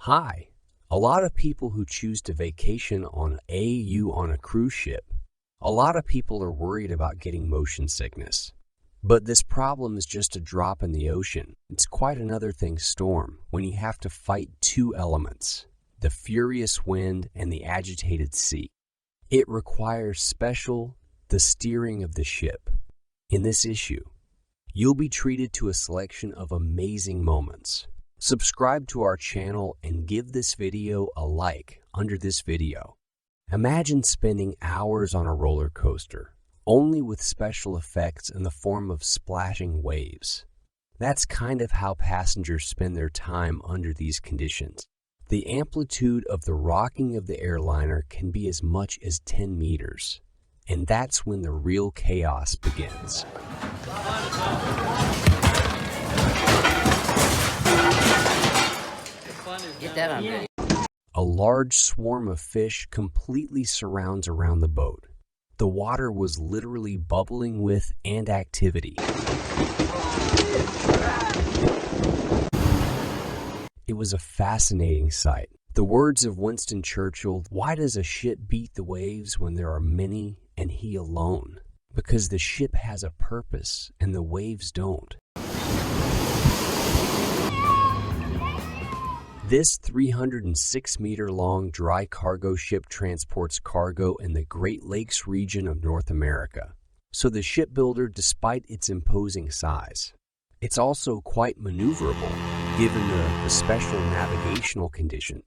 Hi. A lot of people who choose to vacation on a cruise ship, a lot of people are worried about getting motion sickness. But this problem is just a drop in the ocean. It's quite another thing storm when you have to fight two elements, the furious wind and the agitated sea. It requires the steering of the ship. In this issue, you'll be treated to a selection of amazing moments. Subscribe to our channel and give this video a like under this video. Imagine spending hours on a roller coaster, only with special effects in the form of splashing waves. That's kind of how passengers spend their time under these conditions. The amplitude of the rocking of the airliner can be as much as 10 meters, and that's when the real chaos begins. Get that on video. A large swarm of fish completely surrounds around the boat. The water was literally bubbling with and activity. It was a fascinating sight. The words of Winston Churchill, "Why does a ship beat the waves when there are many and he alone?" Because the ship has a purpose and the waves don't. This 306-meter-long dry cargo ship transports cargo in the Great Lakes region of North America. So the shipbuilder, despite its imposing size, it's also quite maneuverable given the special navigational condition.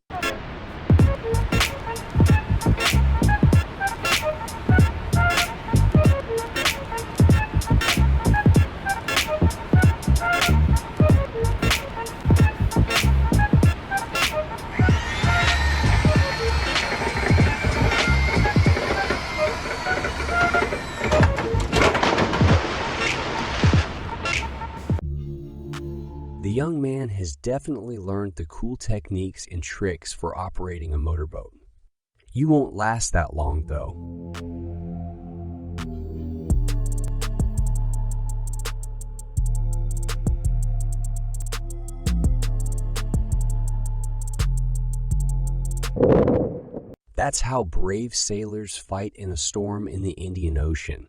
The young man has definitely learned the cool techniques and tricks for operating a motorboat. You won't last that long, though. That's how brave sailors fight in a storm in the Indian Ocean.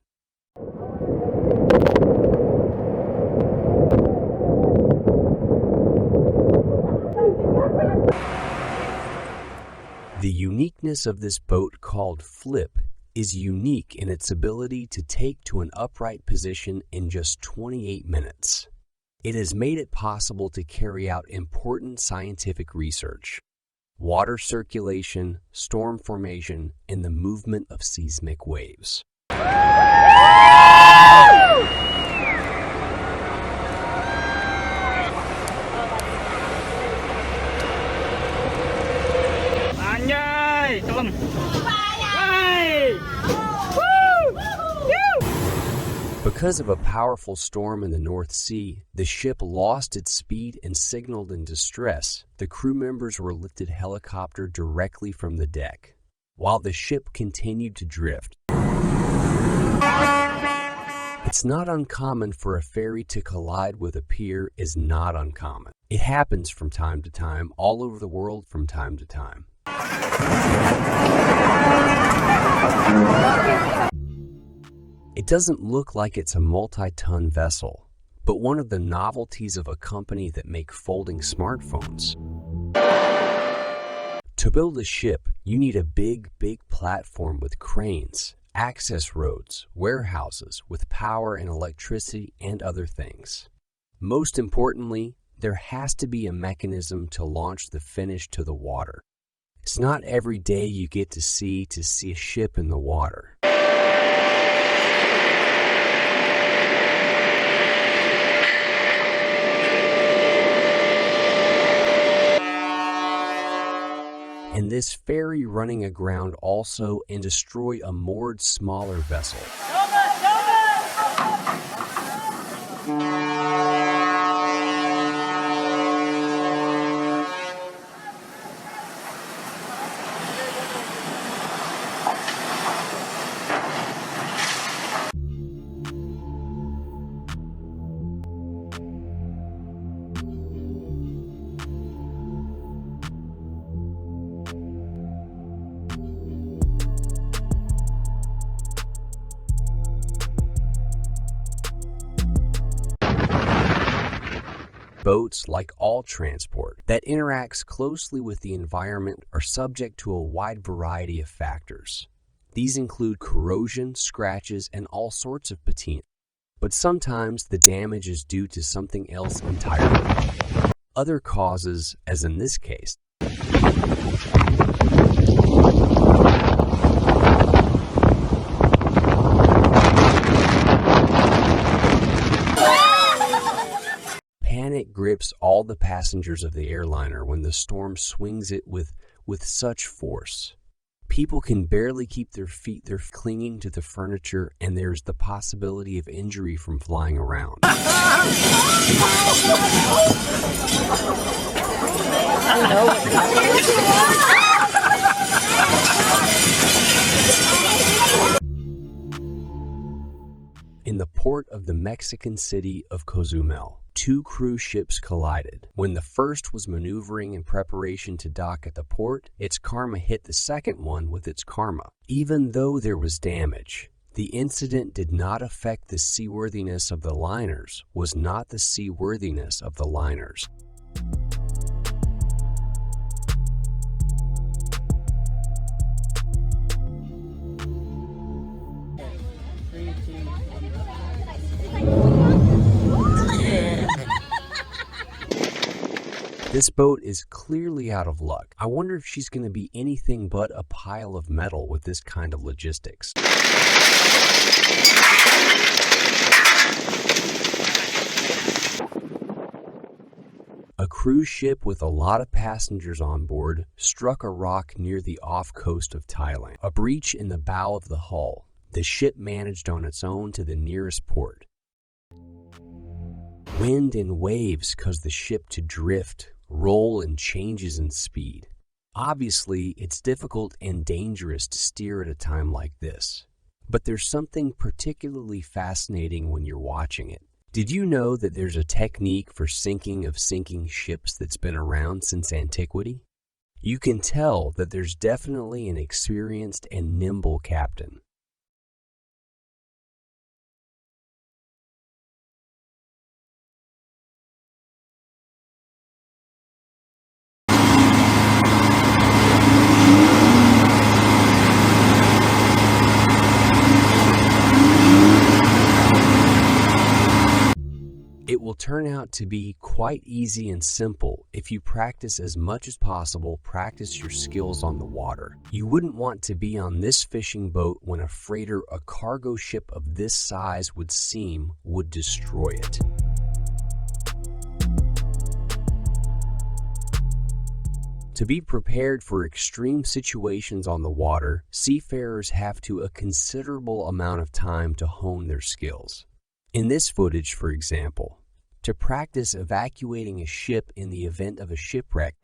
The uniqueness of this boat, called Flip, is unique in its ability to take to an upright position in just 28 minutes. It has made it possible to carry out important scientific research, water circulation, storm formation, and the movement of seismic waves. Because of a powerful storm in the North Sea, the ship lost its speed and signaled in distress. The crew members were lifted helicopter directly from the deck, while the ship continued to drift. It's not uncommon for a ferry to collide with a pier is not uncommon. It happens from time to time, all over the world from time to time. It doesn't look like it's a multi-ton vessel, but one of the novelties of a company that make folding smartphones. To build a ship, you need a big platform with cranes, access roads, warehouses with power and electricity and other things. Most importantly, there has to be a mechanism to launch the finish to the water. It's not every day you get to see a ship in the water. And this ferry running aground also and destroy a moored smaller vessel. Boats, like all transport that interacts closely with the environment, are subject to a wide variety of factors. These include corrosion, scratches, and all sorts of patina. But sometimes the damage is due to something else entirely. Other causes, as in this case, panic grips all the passengers of the airliner when the storm swings it with such force. People can barely keep their feet, they're clinging to the furniture, and there's the possibility of injury from flying around. In the port of the Mexican city of Cozumel, two cruise ships collided. When the first was maneuvering in preparation to dock at the port, its karma hit the second one with its karma. Even though there was damage, the incident did not affect the seaworthiness of the liners, was not the seaworthiness of the liners. This boat is clearly out of luck. I wonder if she's going to be anything but a pile of metal with this kind of logistics. A cruise ship with a lot of passengers on board struck a rock near the off coast of Thailand. A breach in the bow of the hull. The ship managed on its own to the nearest port. Wind and waves caused the ship to drift, roll, and changes in speed. Obviously, it's difficult and dangerous to steer at a time like this. But there's something particularly fascinating when you're watching it. Did you know that there's a technique for sinking ships that's been around since antiquity? You can tell that there's definitely an experienced and nimble captain. It will turn out to be quite easy and simple if you practice as much as possible, practice your skills on the water. You wouldn't want to be on this fishing boat when a freighter, a cargo ship of this size would destroy it. To be prepared for extreme situations on the water, seafarers have to a considerable amount of time to hone their skills. In this footage, for example, to practice evacuating a ship in the event of a shipwreck,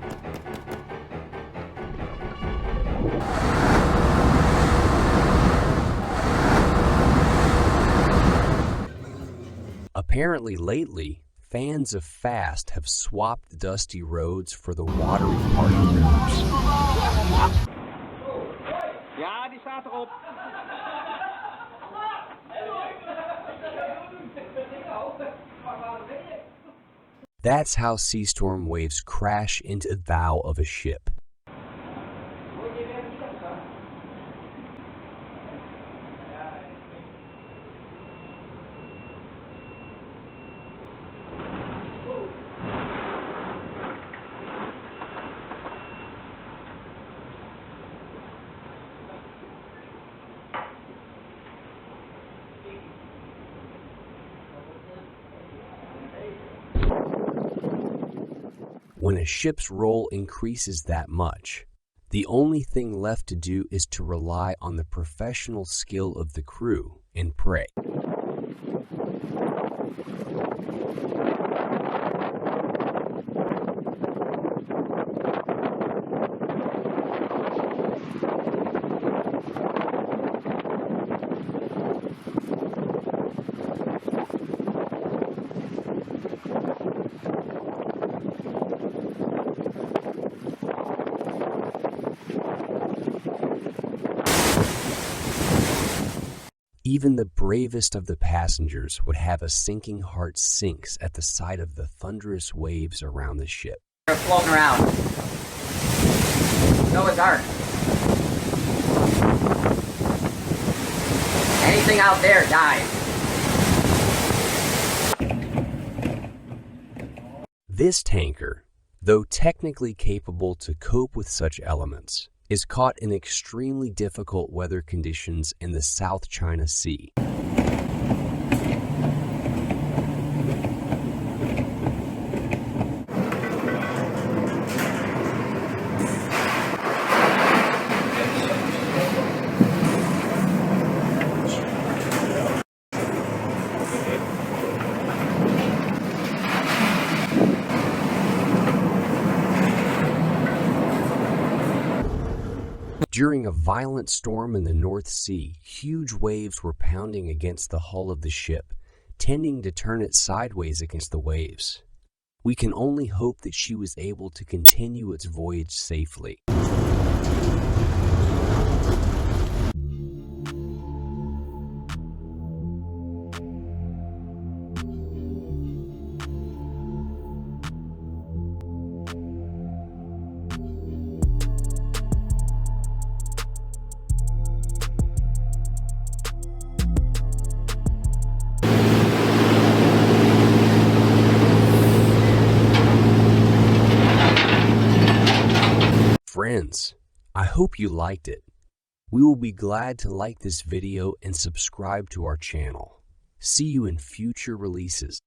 apparently lately, fans of Fast have swapped dusty roads for the watery party rivers. Ja, die staat erop. That's how sea storm waves crash into the bow of a ship. When a ship's roll increases that much, the only thing left to do is to rely on the professional skill of the crew and pray. Even the bravest of the passengers would have a sinking heart sinks at the sight of the thunderous waves around the ship. They're floating around. Noah's Ark. Anything out there dies. This tanker, though technically capable to cope with such elements, is caught in extremely difficult weather conditions in the South China Sea. During a violent storm in the North Sea, huge waves were pounding against the hull of the ship, tending to turn it sideways against the waves. We can only hope that she was able to continue its voyage safely. Friends, I hope you liked it. We will be glad to like this video and subscribe to our channel. See you in future releases.